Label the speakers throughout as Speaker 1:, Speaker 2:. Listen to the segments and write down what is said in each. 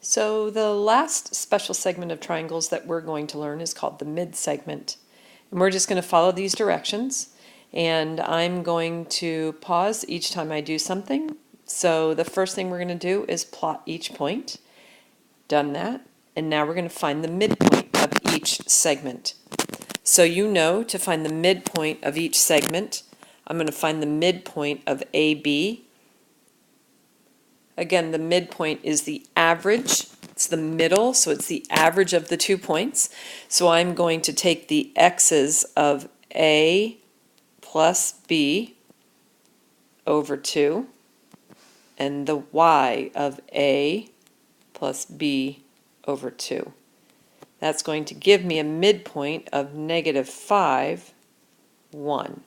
Speaker 1: So the last special segment of triangles that we're going to learn is called the midsegment. And we're just going to follow these directions. And I'm going to pause each time I do something. So the first thing we're going to do is plot each point. Done that. And now we're going to find the midpoint of each segment. So you know to find the midpoint of each segment, I'm going to find the midpoint of AB. Again, the midpoint is the average. It's the middle, so it's the average of the 2 points. So I'm going to take the x's of A plus B over 2 and the y of A plus B over 2. That's going to give me a midpoint of -5, 1.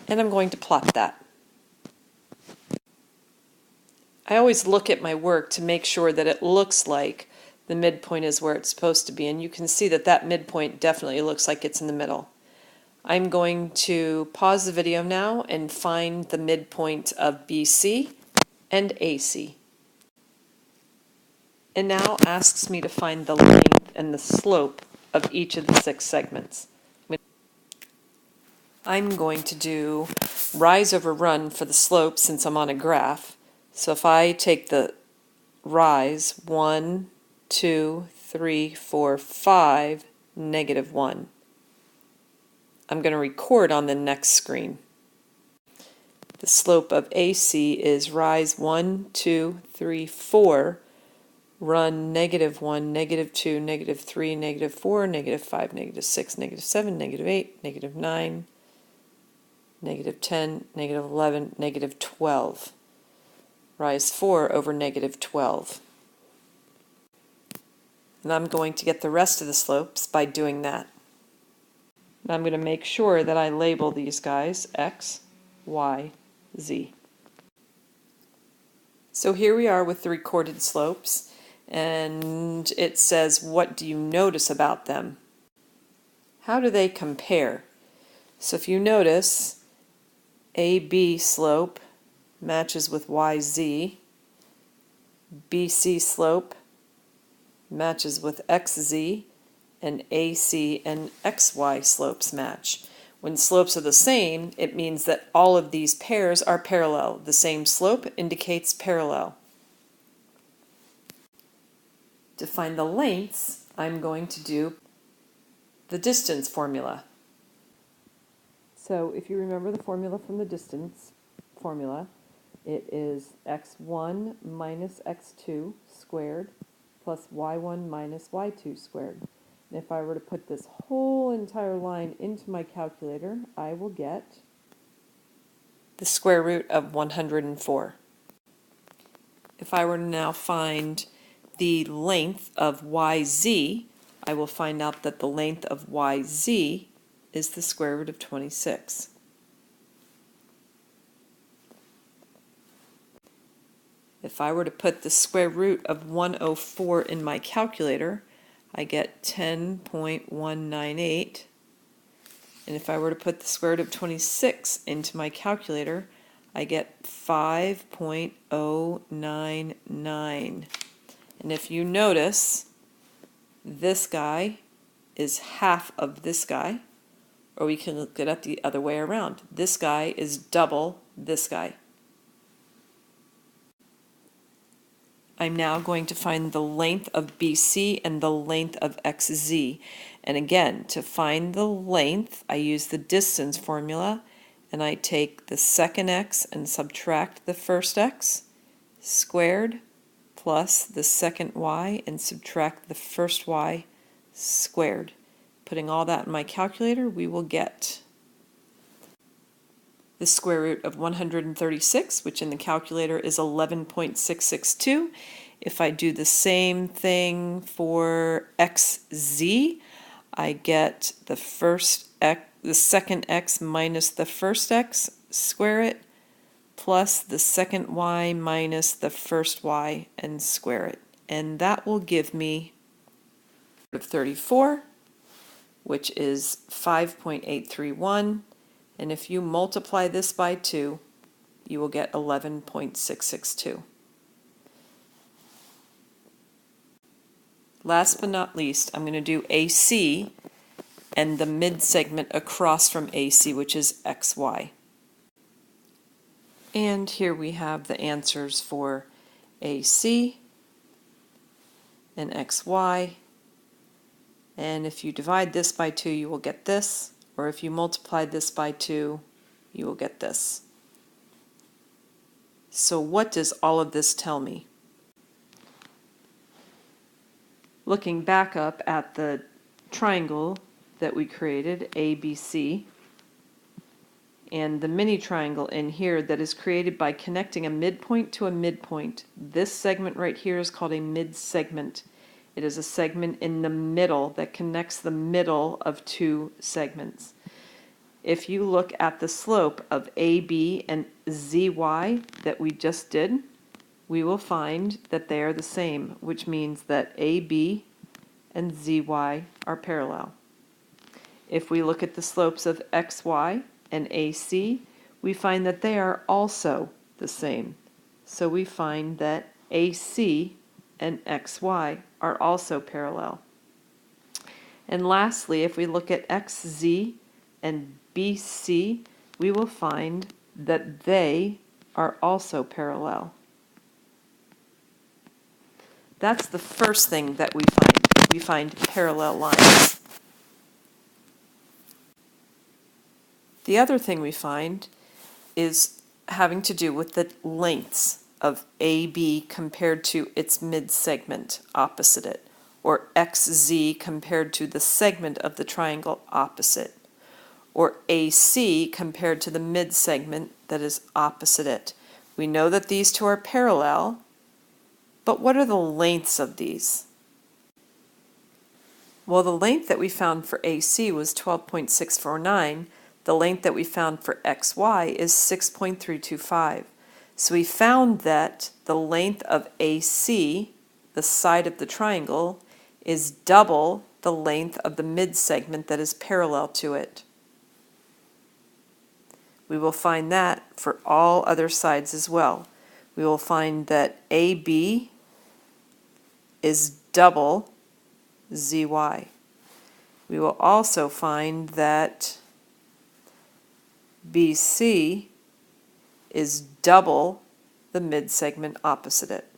Speaker 1: And I'm going to plot that. I always look at my work to make sure that it looks like the midpoint is where it's supposed to be, and you can see that that midpoint definitely looks like it's in the middle. I'm going to pause the video now and find the midpoint of BC and AC. And now asks me to find the length and the slope of each of the 6 segments. I'm going to do rise over run for the slope since I'm on a graph. So if I take the rise 1, 2, 3, 4, 5, -1. I'm going to record on the next screen. The slope of AC is rise 1, 2, 3, 4, run -1, -2, -3, -4, -5, -6, -7, -8, -9, -10, -11, -12. Rise 4 over -12. And I'm going to get the rest of the slopes by doing that. And I'm going to make sure that I label these guys X, Y, Z. So here we are with the recorded slopes, and it says, what do you notice about them? How do they compare? So if you notice, AB slope matches with YZ, BC slope matches with XZ, and AC and XY slopes match. When slopes are the same, it means that all of these pairs are parallel. The same slope indicates parallel. To find the lengths, I'm going to do the distance formula. So if you remember the formula from the distance formula, it is x1 minus x2 squared plus y1 minus y2 squared. And if I were to put this whole entire line into my calculator, I will get the square root of 104. If I were to now find the length of YZ, I will find out that the length of YZ is the square root of 26. If I were to put the square root of 104 in my calculator, I get 10.198. And if I were to put the square root of 26 into my calculator, I get 5.099. And if you notice, this guy is half of this guy, or we can look it up the other way around. This guy is double this guy. I'm now going to find the length of BC and the length of XZ. And again, to find the length, I use the distance formula, and I take the second x and subtract the first x squared plus the second y and subtract the first y squared. Putting all that in my calculator, we will get the square root of 136, which in the calculator is 11.662. If I do the same thing for xz, I get the second x minus the first x, square it, plus the second y minus the first y, and square it. And that will give me 34, which is 5.831. And if you multiply this by 2, you will get 11.662. Last but not least, I'm going to do AC and the mid-segment across from AC, which is XY. And here we have the answers for AC and XY. And if you divide this by 2, you will get this, or if you multiply this by 2, you will get this. So what does all of this tell me? Looking back up at the triangle that we created, ABC, and the mini triangle in here that is created by connecting a midpoint to a midpoint. This segment right here is called a mid-segment. It is a segment in the middle that connects the middle of two segments. If you look at the slope of AB and ZY that we just did, we will find that they are the same, which means that AB and ZY are parallel. If we look at the slopes of XY and AC, we find that they are also the same. So we find that AC and XY are also parallel. And lastly, if we look at XZ and BC, we will find that they are also parallel. That's the first thing that we find. We find parallel lines. The other thing we find is having to do with the lengths of AB compared to its mid-segment opposite it, or XZ compared to the segment of the triangle opposite, or AC compared to the mid-segment that is opposite it. We know that these two are parallel, but what are the lengths of these? Well, the length that we found for AC was 12.649. The length that we found for XY is 6.325. So we found that the length of AC, the side of the triangle, is double the length of the mid-segment that is parallel to it. We will find that for all other sides as well. We will find that AB is double ZY. We will also find that BC is double the mid-segment opposite it.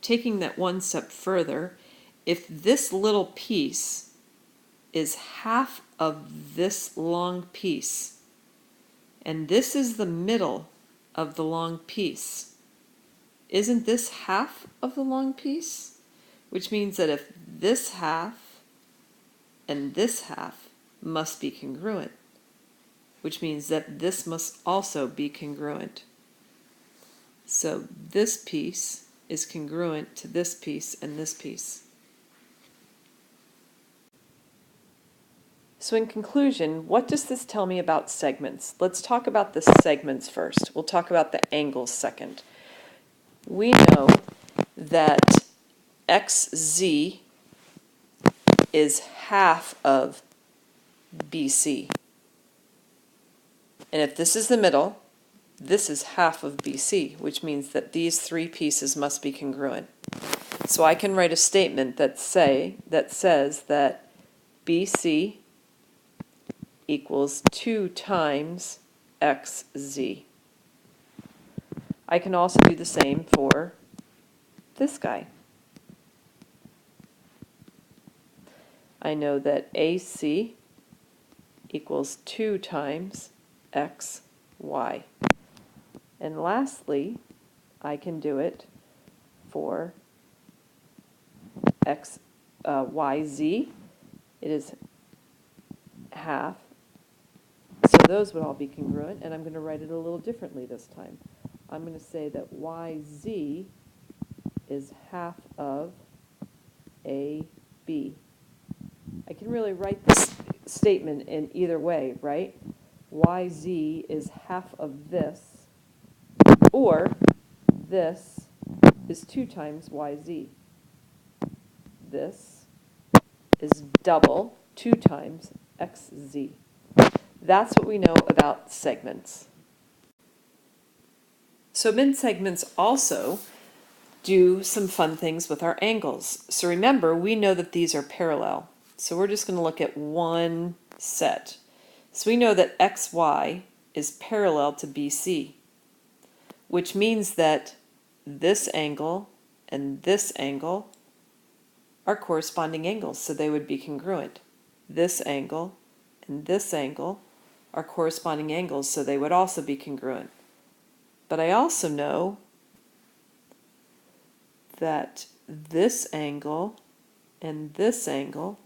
Speaker 1: Taking that one step further, if this little piece is half of this long piece, and this is the middle of the long piece, isn't this half of the long piece? Which means that if this half and this half must be congruent, which means that this must also be congruent. So this piece is congruent to this piece and this piece. So in conclusion, what does this tell me about segments? Let's talk about the segments first. We'll talk about the angles second. We know that XZ is half of BC. And if this is the middle, this is half of BC, which means that these three pieces must be congruent. So I can write a statement that says that BC equals 2 times XZ. I can also do the same for this guy. I know that AC equals 2 times XY. And lastly, I can do it for YZ. It is half. So those would all be congruent, and I'm going to write it a little differently this time. I'm going to say that YZ is half of AB. I can really write this statement in either way, right? YZ is half of this, or this is 2 times YZ. This is double 2 times XZ. That's what we know about segments. So mid-segments also do some fun things with our angles. So remember, we know that these are parallel. So we're just going to look at one set. So we know that XY is parallel to BC, which means that this angle and this angle are corresponding angles, so they would be congruent. This angle and this angle are corresponding angles, so they would also be congruent. But I also know that this angle and this angle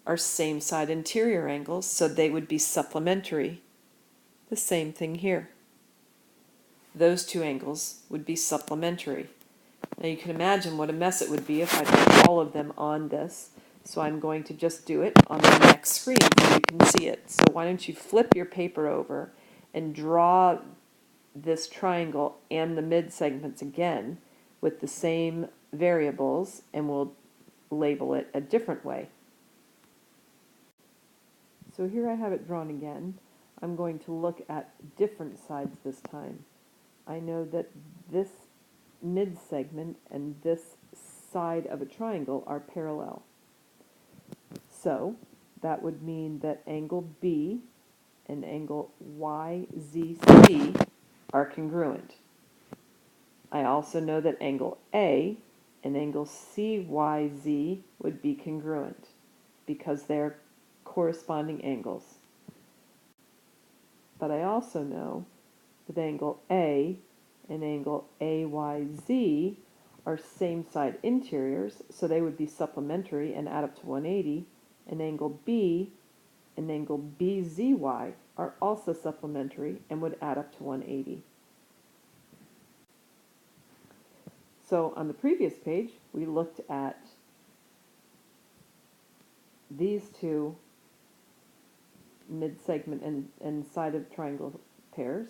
Speaker 1: are same side interior angles, so they would be supplementary. The same thing here. Those two angles would be supplementary. Now you can imagine what a mess it would be if I put all of them on this. So I'm going to just do it on the next screen so you can see it. So why don't you flip your paper over and draw this triangle and the mid-segments again with the same variables, and we'll label it a different way. So here I have it drawn again. I'm going to look at different sides this time. I know that this mid-segment and this side of a triangle are parallel. So that would mean that angle B and angle YZC are congruent. I also know that angle A and angle CYZ would be congruent because they're corresponding angles. But I also know that angle A and angle AYZ are same side interiors, so they would be supplementary and add up to 180, and angle B and angle BZY are also supplementary and would add up to 180. So on the previous page, we looked at these two mid-segment and side of triangle pairs.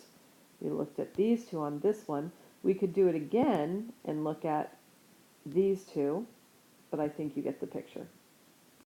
Speaker 1: We looked at these two on this one. We could do it again and look at these two, but I think you get the picture.